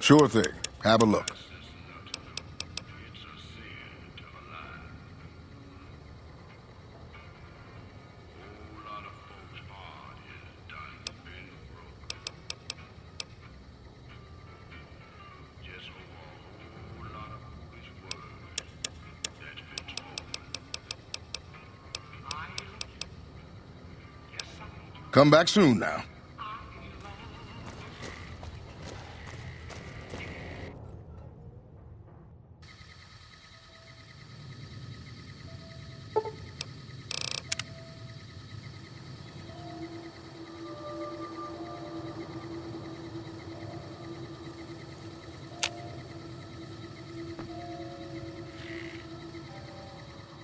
Sure thing. Have a look. Come back soon now.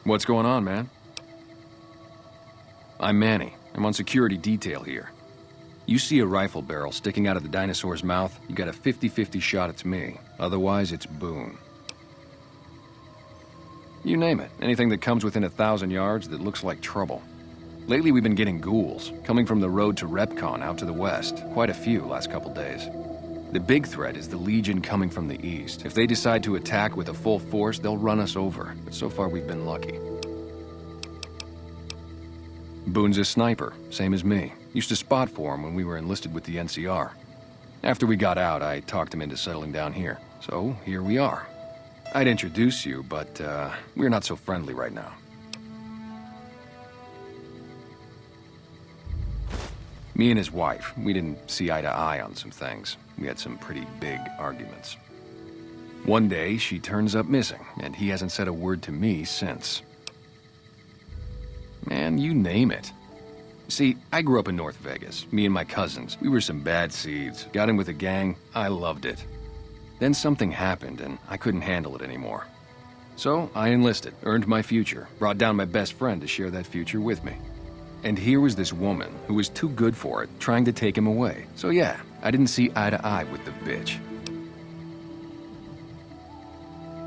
What's going on, man? I'm Manny. I'm on security detail here. You see a rifle barrel sticking out of the dinosaur's mouth, you got a 50-50 shot it's me. Otherwise, it's Boone. You name it. Anything that comes within 1,000 yards that looks like trouble. Lately, we've been getting ghouls, coming from the road to Repcon out to the west. Quite a few last couple days. The big threat is the Legion coming from the east. If they decide to attack with a full force, they'll run us over. But so far, we've been lucky. Boone's a sniper, same as me. Used to spot for him when we were enlisted with the NCR. After we got out, I talked him into settling down here. So, here we are. I'd introduce you, but, we're not so friendly right now. Me and his wife, we didn't see eye to eye on some things. We had some pretty big arguments. One day, she turns up missing, and he hasn't said a word to me since. Man, you name it. See, I grew up in North Vegas. Me and my cousins, we were some bad seeds. Got in with a gang, I loved it. Then something happened, and I couldn't handle it anymore. So, I enlisted, earned my future, brought down my best friend to share that future with me. And here was this woman who was too good for it, trying to take him away. So yeah, I didn't see eye to eye with the bitch.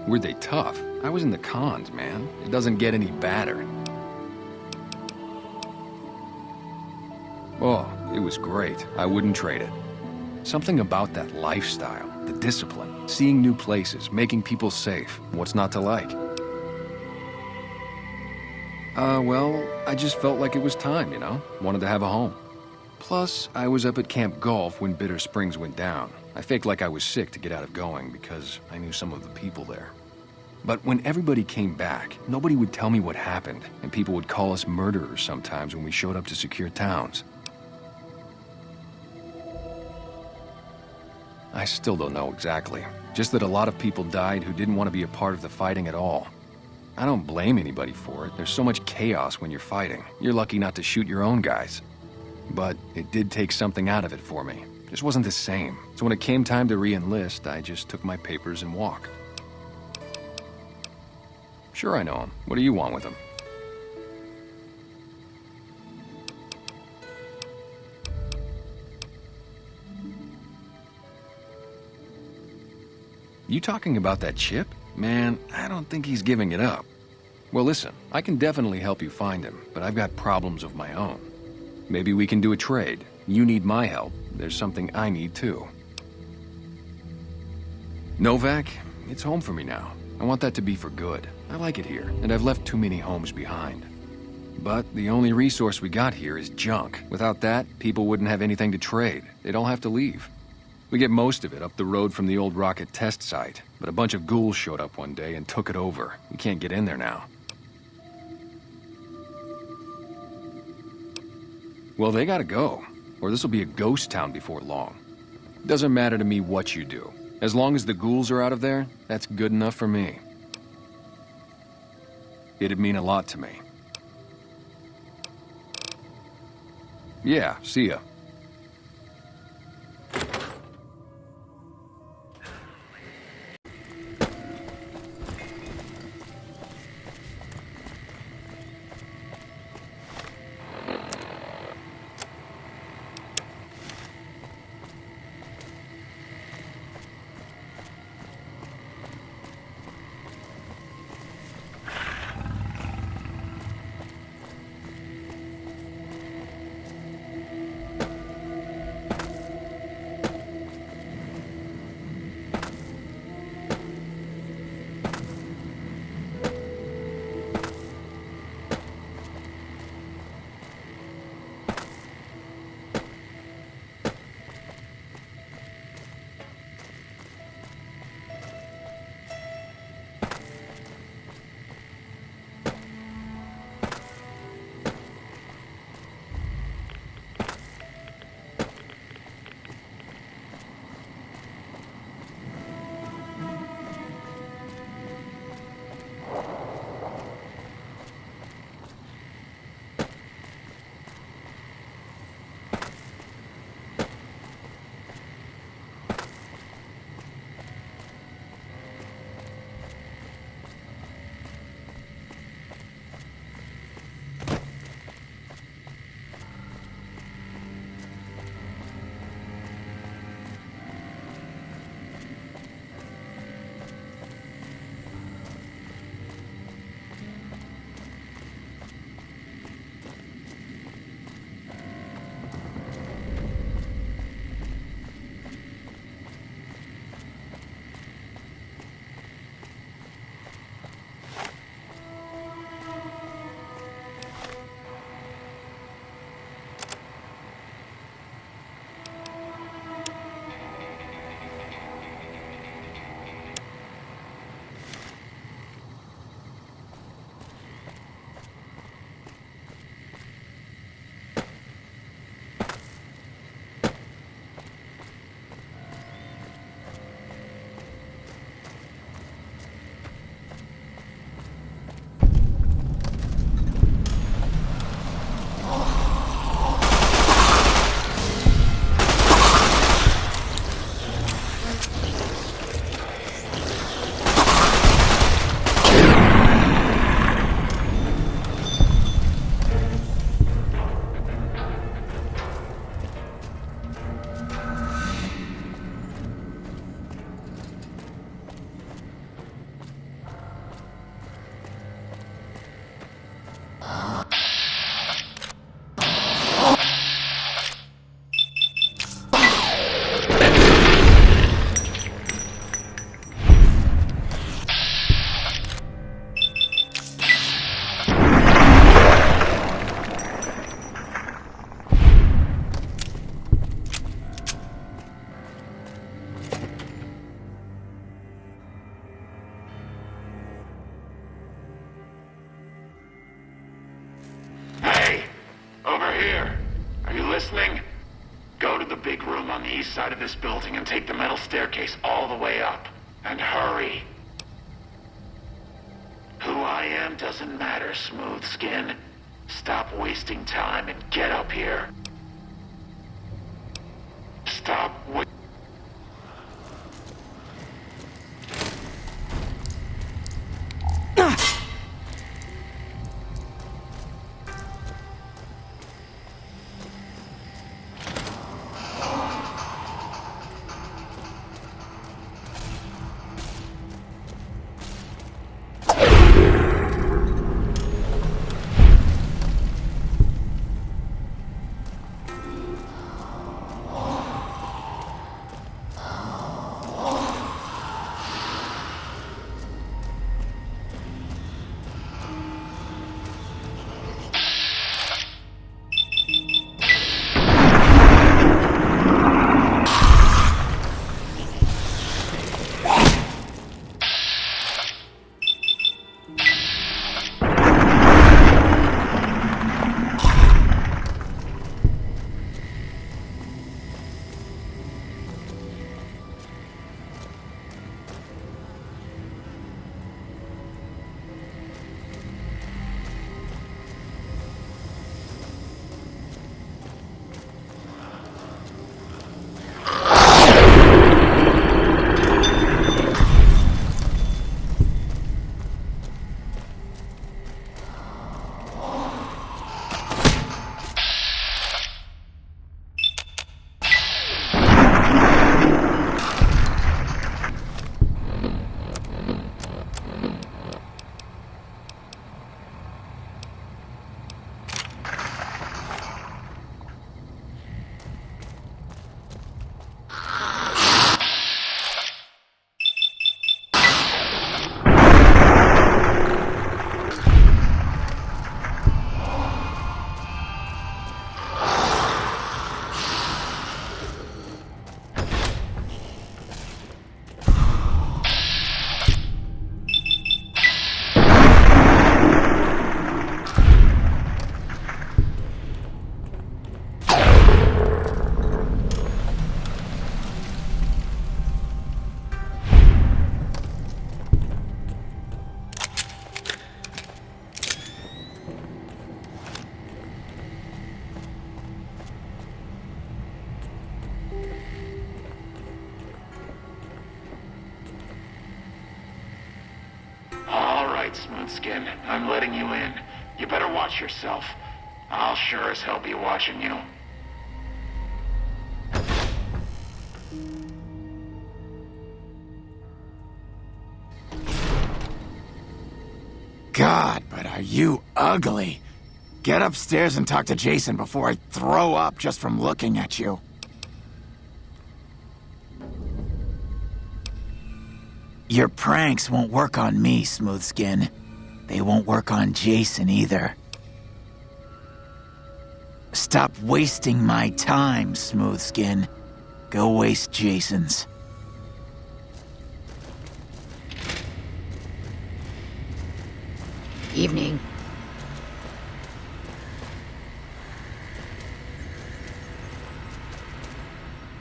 Were they tough? I was in the cons, man. It doesn't get any badder. Oh, it was great. I wouldn't trade it. Something about that lifestyle, the discipline, seeing new places, making people safe. What's not to like? Well, I just felt like it was time, you know? Wanted to have a home. Plus, I was up at Camp Golf when Bitter Springs went down. I faked like I was sick to get out of going because I knew some of the people there. But when everybody came back, nobody would tell me what happened, and people would call us murderers sometimes when we showed up to secure towns. I still don't know exactly. Just that a lot of people died who didn't want to be a part of the fighting at all. I don't blame anybody for it. There's so much chaos when you're fighting. You're lucky not to shoot your own guys. But it did take something out of it for me. Just wasn't the same. So when it came time to re-enlist, I just took my papers and walked. Sure, I know him. What do you want with him? You talking about that chip? Man, I don't think he's giving it up. Well, listen, I can definitely help you find him, but I've got problems of my own. Maybe we can do a trade. You need my help. There's something I need too. Novak, it's home for me now. I want that to be for good. I like it here, and I've left too many homes behind. But the only resource we got here is junk. Without that, people wouldn't have anything to trade. They'd all have to leave. We get most of it up the road from the old rocket test site, but a bunch of ghouls showed up one day and took it over. We can't get in there now. Well, they gotta go, or this'll be a ghost town before long. Doesn't matter to me what you do. As long as the ghouls are out of there, that's good enough for me. It'd mean a lot to me. Yeah, see ya. here. Are you listening? Go to the big room on the east side of this building and take the metal staircase all the way up. And hurry. Who I am doesn't matter, Smooth Skin. Stop wasting time and get up here. Stop Smooth Skin. I'm letting you in. You better watch yourself. I'll sure as hell be watching you. God, but are you ugly. Get upstairs and talk to Jason before I throw up just from looking at you. Your pranks won't work on me, Smooth Skin. They won't work on Jason either. Stop wasting my time, Smooth Skin. Go waste Jason's. Evening.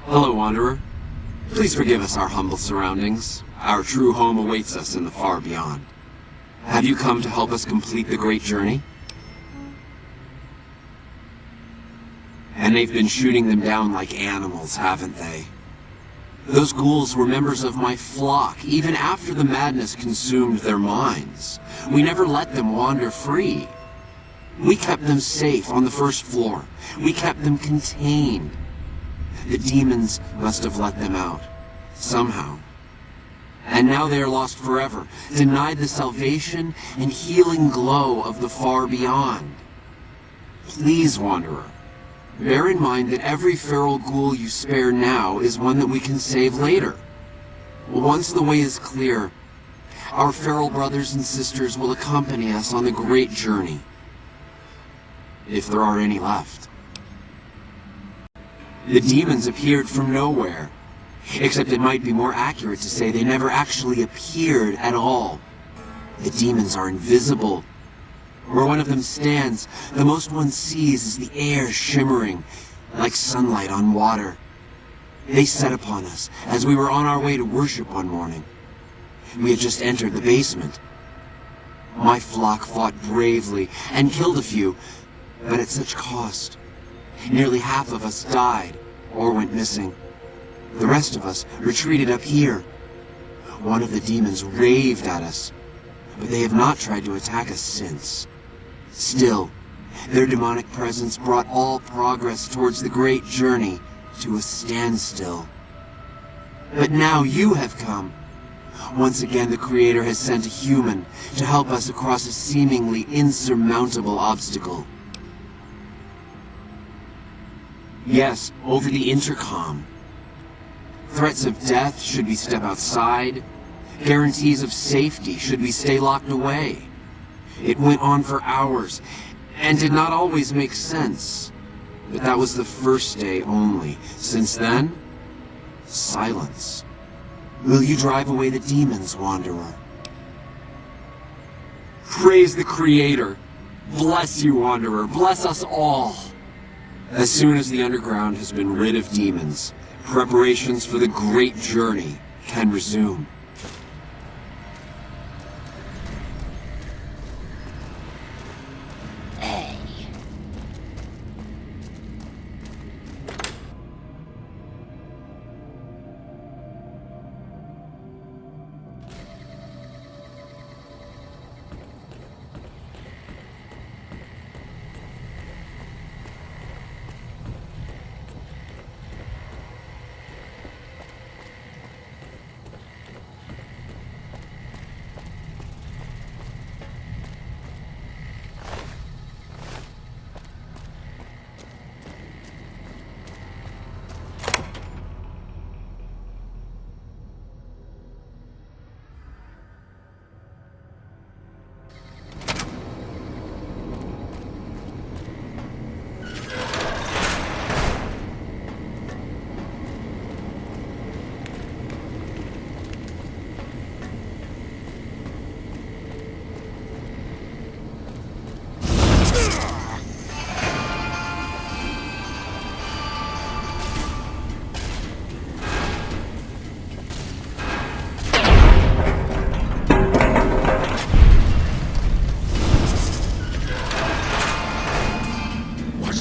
Hello, Wanderer. Please forgive us our humble surroundings. Our true home awaits us in the far beyond. Have you come to help us complete the great journey? And they've been shooting them down like animals, haven't they? Those ghouls were members of my flock, even after the madness consumed their minds. We never let them wander free. We kept them safe on the first floor. We kept them contained. The demons must have let them out, somehow. And now they are lost forever, denied the salvation and healing glow of the far beyond. Please, Wanderer, bear in mind that every feral ghoul you spare now is one that we can save later. Once the way is clear, our feral brothers and sisters will accompany us on the great journey. If there are any left. The demons appeared from nowhere. Except it might be more accurate to say they never actually appeared at all. The demons are invisible. Where one of them stands, the most one sees is the air shimmering, like sunlight on water. They set upon us as we were on our way to worship one morning. We had just entered the basement. My flock fought bravely and killed a few, but at such cost. Nearly half of us died or went missing. The rest of us retreated up here. One of the demons raved at us, but they have not tried to attack us since. Still, their demonic presence brought all progress towards the great journey to a standstill. But now you have come. Once again, the Creator has sent a human to help us across a seemingly insurmountable obstacle. Yes, over the intercom. Threats of death should we step outside. Guarantees of safety should we stay locked away. It went on for hours, and did not always make sense. But that was the first day only. Since then, silence. Will you drive away the demons, Wanderer? Praise the Creator. Bless you, Wanderer. Bless us all. As soon as the underground has been rid of demons, preparations for the great journey can resume.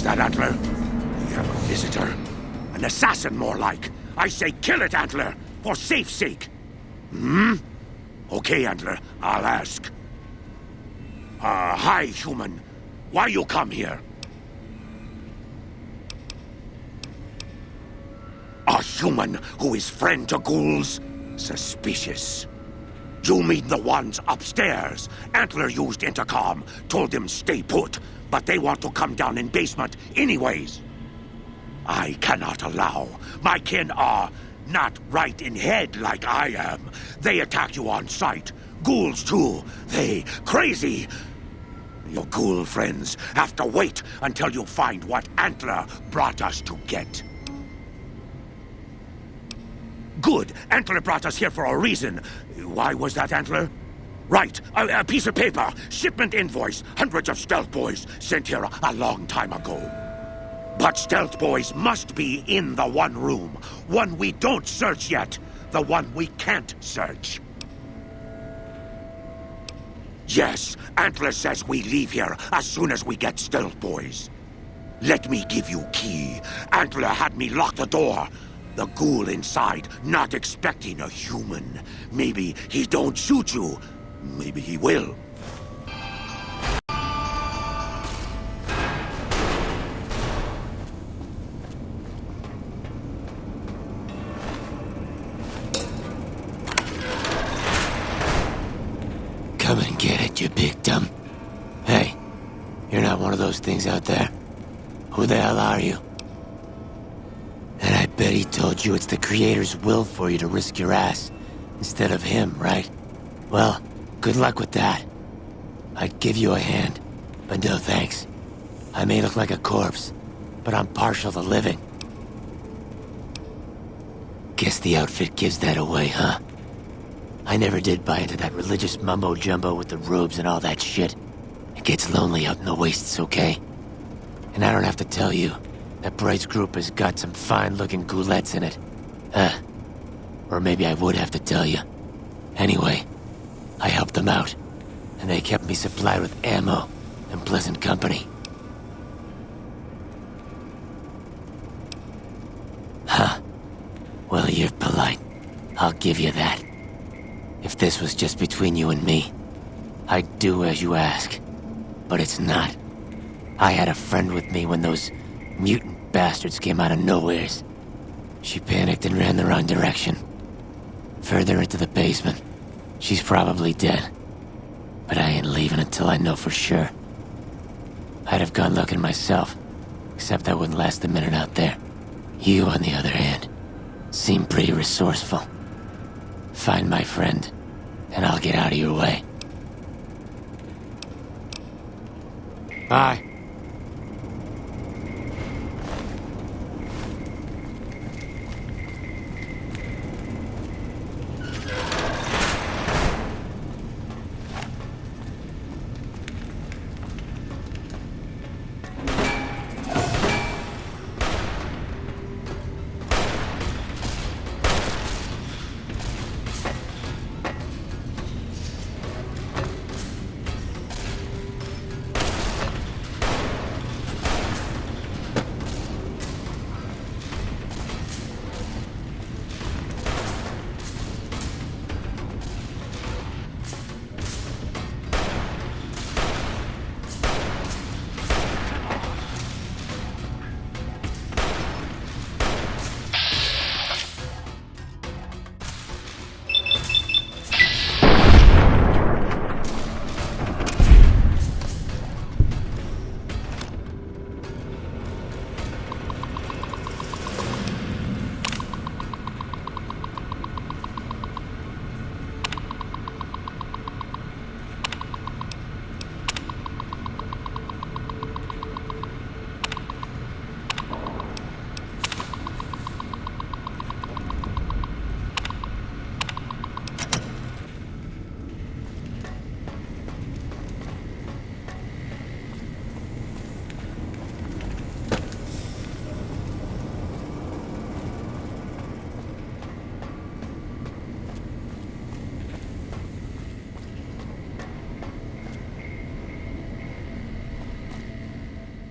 That Antler? We have a visitor. An assassin, more like. I say kill it, Antler, for safe's sake. Okay, Antler, I'll ask. Hi, human. Why you come here? A human who is friend to ghouls? Suspicious. You mean the ones upstairs? Antler used intercom, told them stay put, but they want to come down in basement anyways. I cannot allow. My kin are not right in head like I am. They attack you on sight. Ghouls too. They crazy. Your ghoul friends have to wait until you find what Antler brought us to get. Good. Antler brought us here for a reason. Why was that, Antler? Right. A piece of paper. Shipment invoice. Hundreds of stealth boys sent here a long time ago. But stealth boys must be in the one room. One we don't search yet. The one we can't search. Yes, Antler says we leave here as soon as we get stealth boys. Let me give you key. Antler had me lock the door. The ghoul inside, not expecting a human. Maybe he don't shoot you. Maybe he will. Come and get it, you big dumb. Hey, you're not one of those things out there. Who the hell are you? And I bet he told you it's the Creator's will for you to risk your ass instead of him, right? Well, good luck with that. I'd give you a hand, but no thanks. I may look like a corpse, but I'm partial to living. Guess the outfit gives that away, huh? I never did buy into that religious mumbo-jumbo with the robes and all that shit. It It gets lonely out in the wastes, okay? And I don't have to tell you that Bright's group has got some fine-looking goulettes in it. Or maybe I would have to tell you. Anyway, I helped them out, and they kept me supplied with ammo and pleasant company. Huh. Well, you're polite. I'll give you that. If this was just between you and me, I'd do as you ask. But it's not. I had a friend with me when those mutant bastards came out of nowheres. She panicked and ran the wrong direction. Further into the basement. She's probably dead. But I ain't leaving until I know for sure. I'd have gone looking myself, except I wouldn't last a minute out there. You, on the other hand, seem pretty resourceful. Find my friend, and I'll get out of your way. Bye.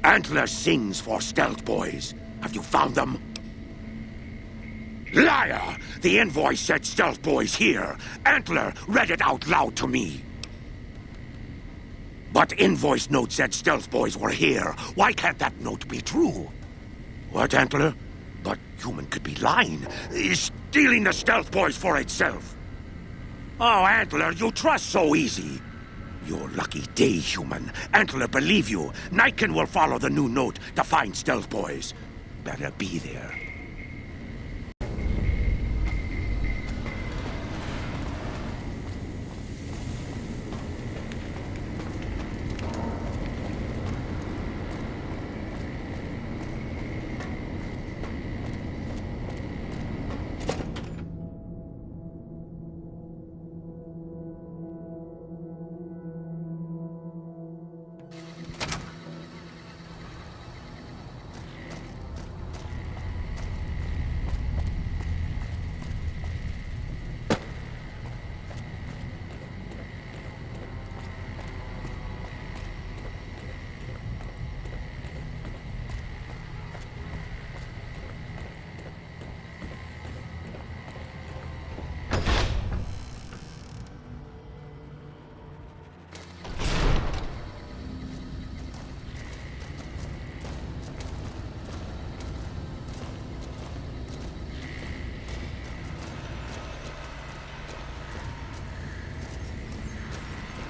Antler sings for Stealth Boys. Have you found them? Liar! The invoice said Stealth Boys here. Antler read it out loud to me. But invoice note said Stealth Boys were here. Why can't that note be true? What, Antler? But human could be lying. Stealing the Stealth Boys for itself. Oh, Antler, you trust so easy. Your lucky day, human. Antler believe you. Nightkin will follow the new note to find Stealth Boys. Better be there.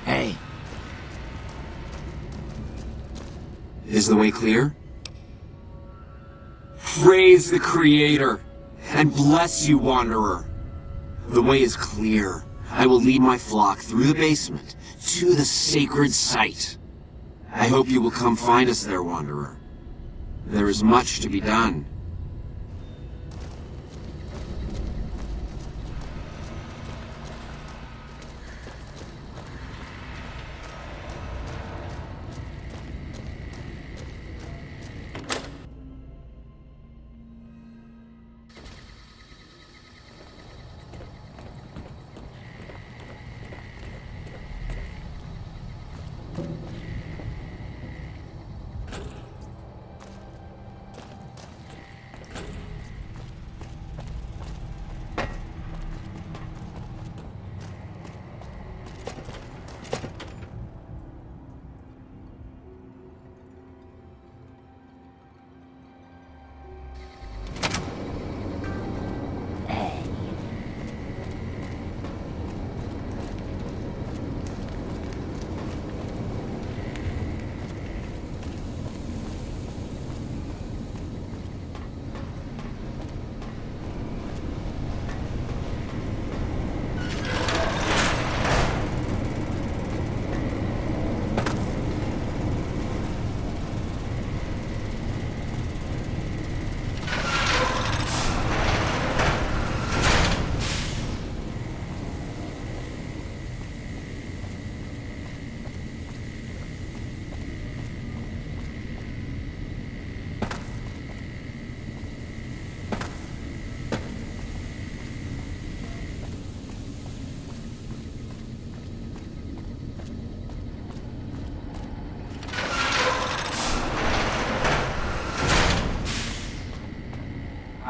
Hey. Is the way clear? Praise the Creator, and bless you, Wanderer. The way is clear. I will lead my flock through the basement to the sacred site. I hope you will come find us there, Wanderer. There is much to be done.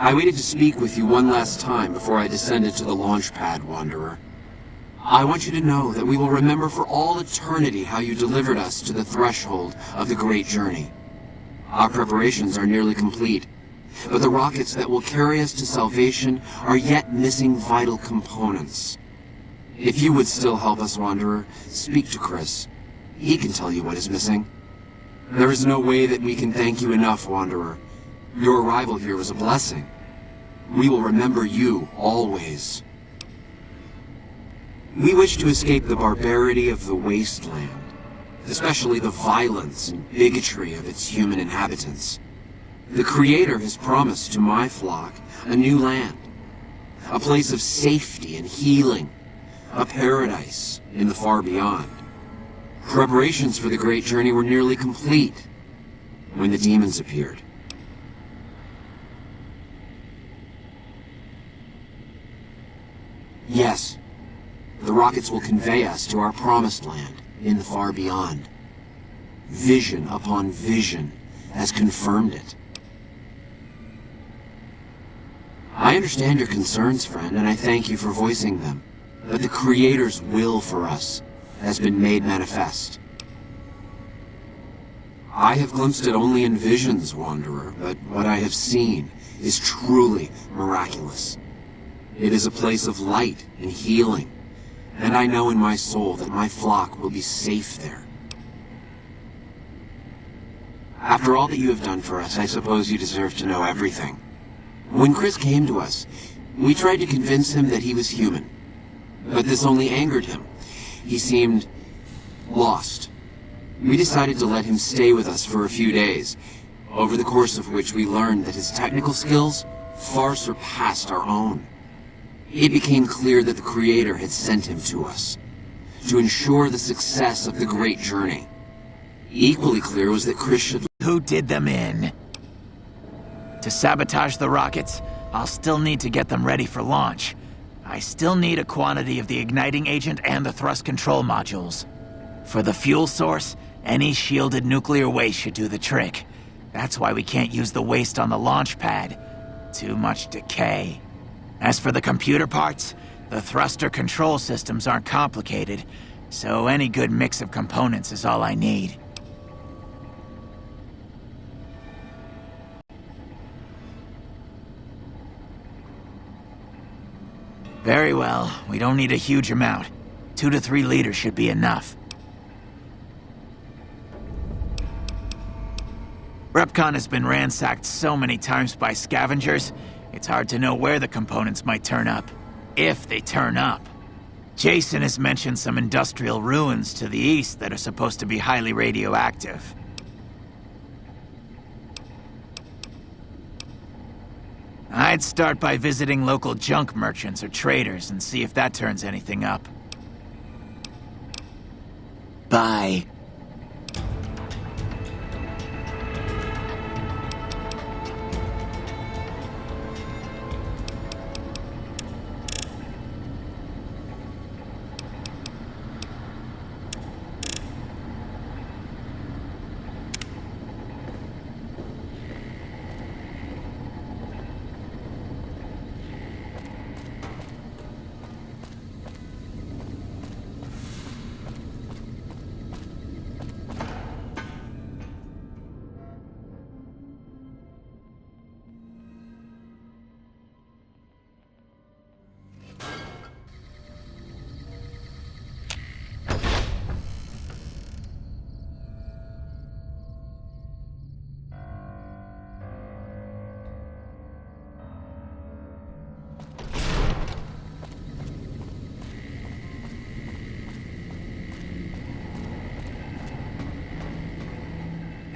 I waited to speak with you one last time before I descended to the launch pad, Wanderer. I want you to know that we will remember for all eternity how you delivered us to the threshold of the Great Journey. Our preparations are nearly complete, but the rockets that will carry us to salvation are yet missing vital components. If you would still help us, Wanderer, speak to Chris. He can tell you what is missing. There is no way that we can thank you enough, Wanderer. Your arrival here was a blessing. We will remember you always. We wish to escape the barbarity of the wasteland, especially the violence and bigotry of its human inhabitants. The Creator has promised to my flock a new land, a place of safety and healing, a paradise in the far beyond. Preparations for the Great Journey were nearly complete when the demons appeared. Yes, the rockets will convey us to our promised land in the far beyond. Vision upon vision has confirmed it. I understand your concerns, friend, and I thank you for voicing them. But the Creator's will for us has been made manifest. I have glimpsed it only in visions, Wanderer, but what I have seen is truly miraculous. It is a place of light and healing, and I know in my soul that my flock will be safe there. After all that you have done for us, I suppose you deserve to know everything. When Chris came to us, we tried to convince him that he was human, but this only angered him. He seemed lost. We decided to let him stay with us for a few days, over the course of which we learned that his technical skills far surpassed our own. It became clear that the Creator had sent him to us, to ensure the success of the Great Journey. Equally clear was that Chris should... Who did them in? To sabotage the rockets, I'll still need to get them ready for launch. I still need a quantity of the igniting agent and the thrust control modules. For the fuel source, any shielded nuclear waste should do the trick. That's why we can't use the waste on the launch pad. Too much decay. As for the computer parts, the thruster control systems aren't complicated, so any good mix of components is all I need. Very well. We don't need a huge amount. 2 to 3 liters should be enough. Repcon has been ransacked so many times by scavengers, it's hard to know where the components might turn up. If they turn up. Jason has mentioned some industrial ruins to the east that are supposed to be highly radioactive. I'd start by visiting local junk merchants or traders and see if that turns anything up. Bye.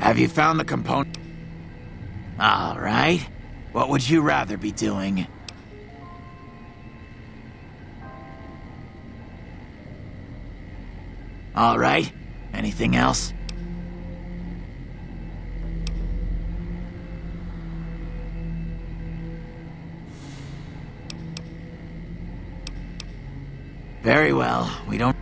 Have you found the component? All right. What would you rather be doing? All right. Anything else? Very well. We don't...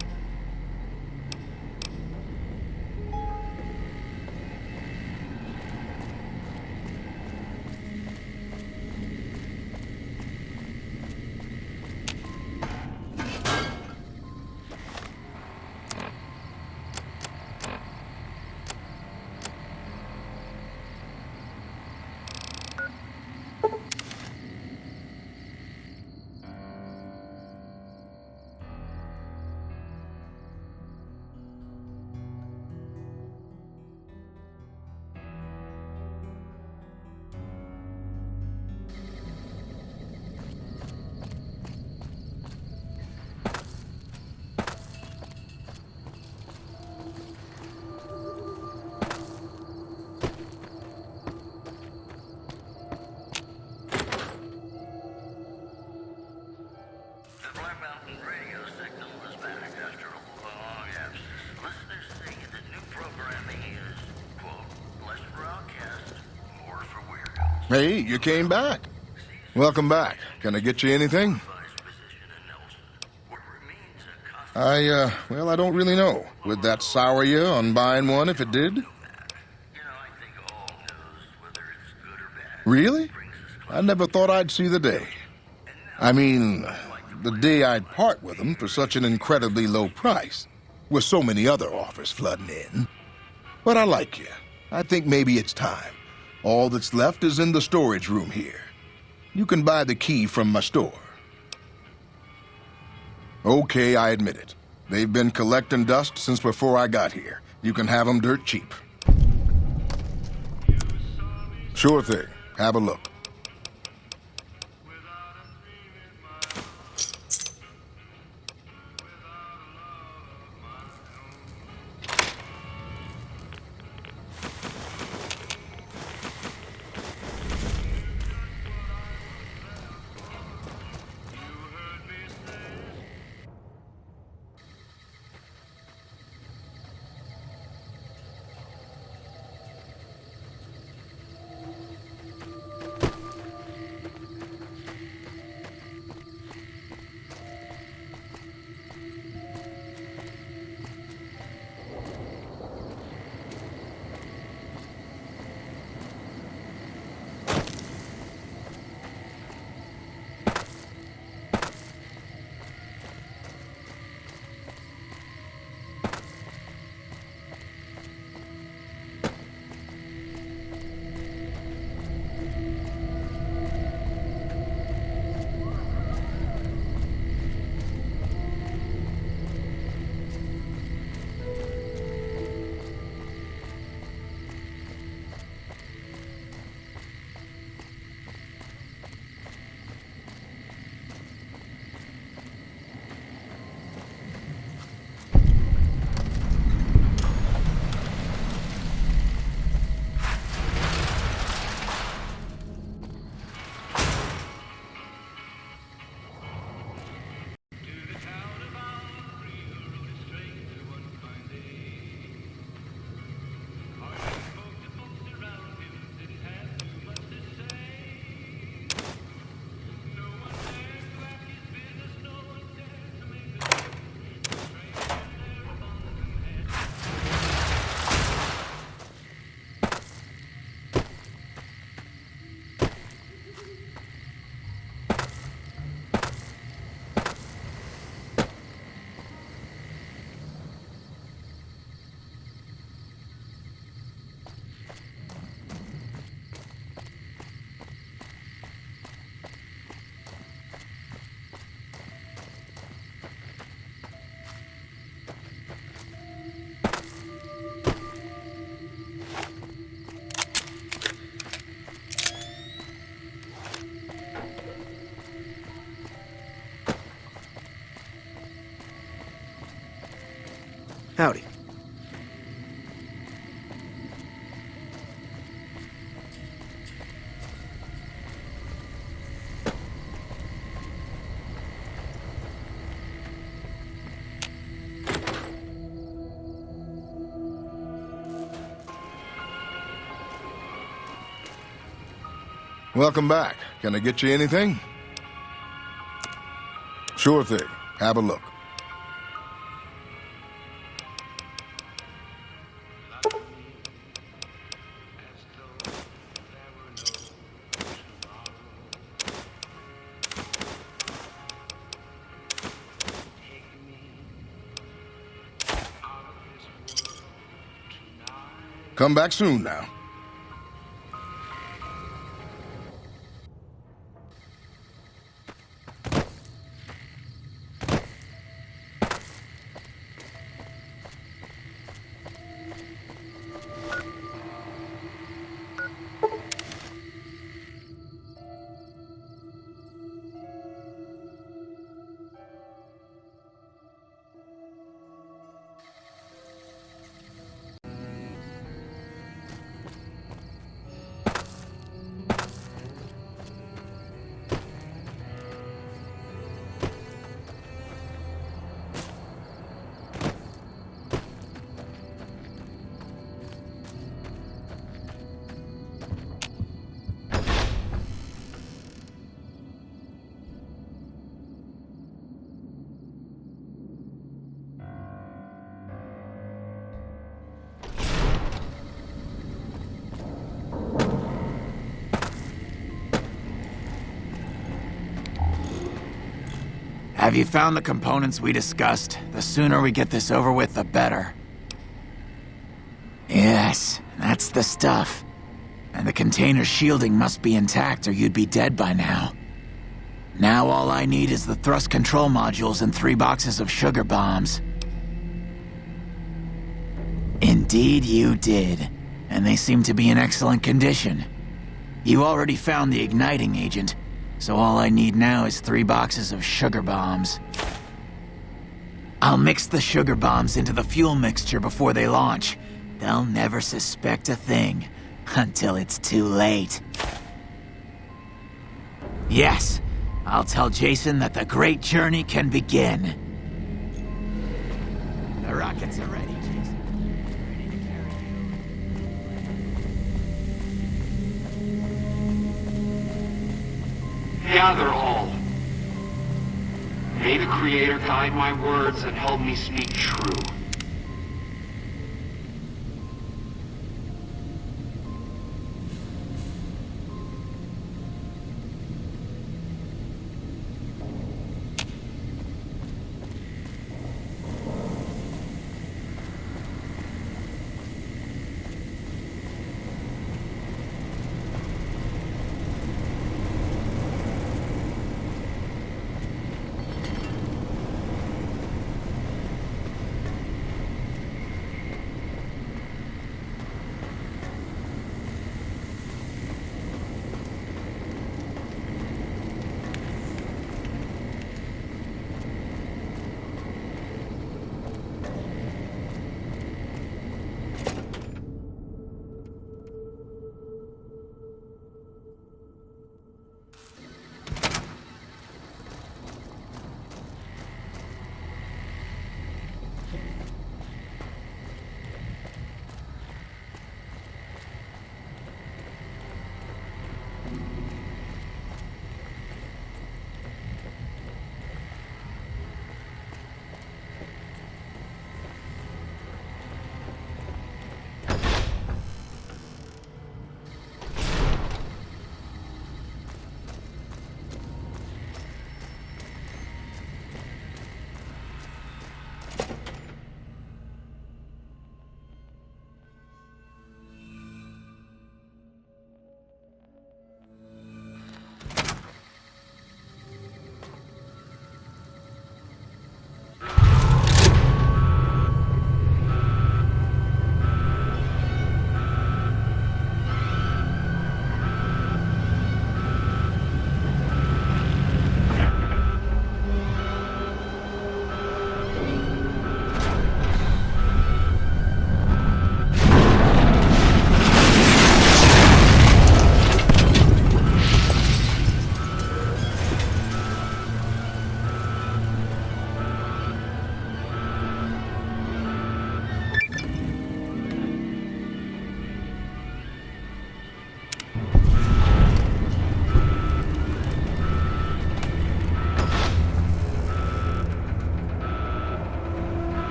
Hey, you came back. Welcome back. Can I get you anything? Well, I don't really know. Would that sour you on buying one if it did? Really? I never thought I'd see the day. I mean, the day I'd part with them for such an incredibly low price, with so many other offers flooding in. But I like you. I think maybe it's time. All that's left is in the storage room here. You can buy the key from my store. Okay, I admit it. They've been collecting dust since before I got here. You can have them dirt cheap. Sure thing. Have a look. Howdy. Welcome back. Can I get you anything? Sure thing. Have a look. Come back soon now. Have you found the components we discussed? The sooner we get this over with, the better. Yes, that's the stuff. And the container's shielding must be intact or you'd be dead by now. Now all I need is the thrust control modules and 3 boxes of sugar bombs. Indeed you did. And they seem to be in excellent condition. You already found the igniting agent, so all I need now is 3 boxes of sugar bombs. I'll mix the sugar bombs into the fuel mixture before they launch. They'll never suspect a thing, until it's too late. Yes, I'll tell Jason that the great journey can begin. The rockets are ready, Jason. Ready to carry you. Gather all. May the Creator guide my words and help me speak true.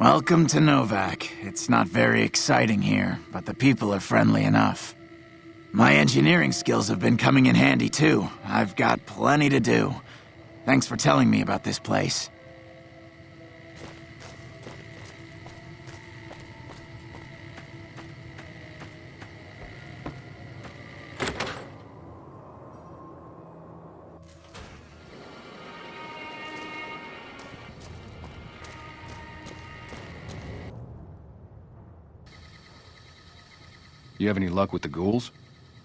Welcome to Novak. It's not very exciting here, but the people are friendly enough. My engineering skills have been coming in handy too. I've got plenty to do. Thanks for telling me about this place. You have any luck with the ghouls?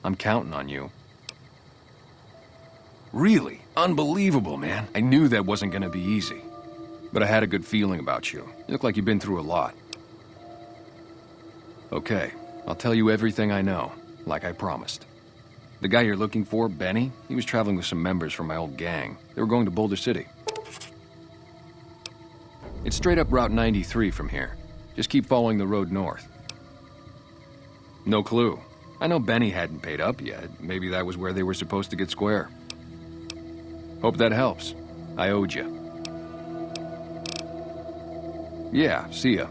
I'm counting on you. Really? Unbelievable, man. I knew that wasn't gonna be easy. But I had a good feeling about you. You look like you've been through a lot. Okay, I'll tell you everything I know, like I promised. The guy you're looking for, Benny, he was traveling with some members from my old gang. They were going to Boulder City. It's straight up Route 93 from here. Just keep following the road north. No clue. I know Benny hadn't paid up yet. Maybe that was where they were supposed to get square. Hope that helps. I owed you. Yeah, see ya.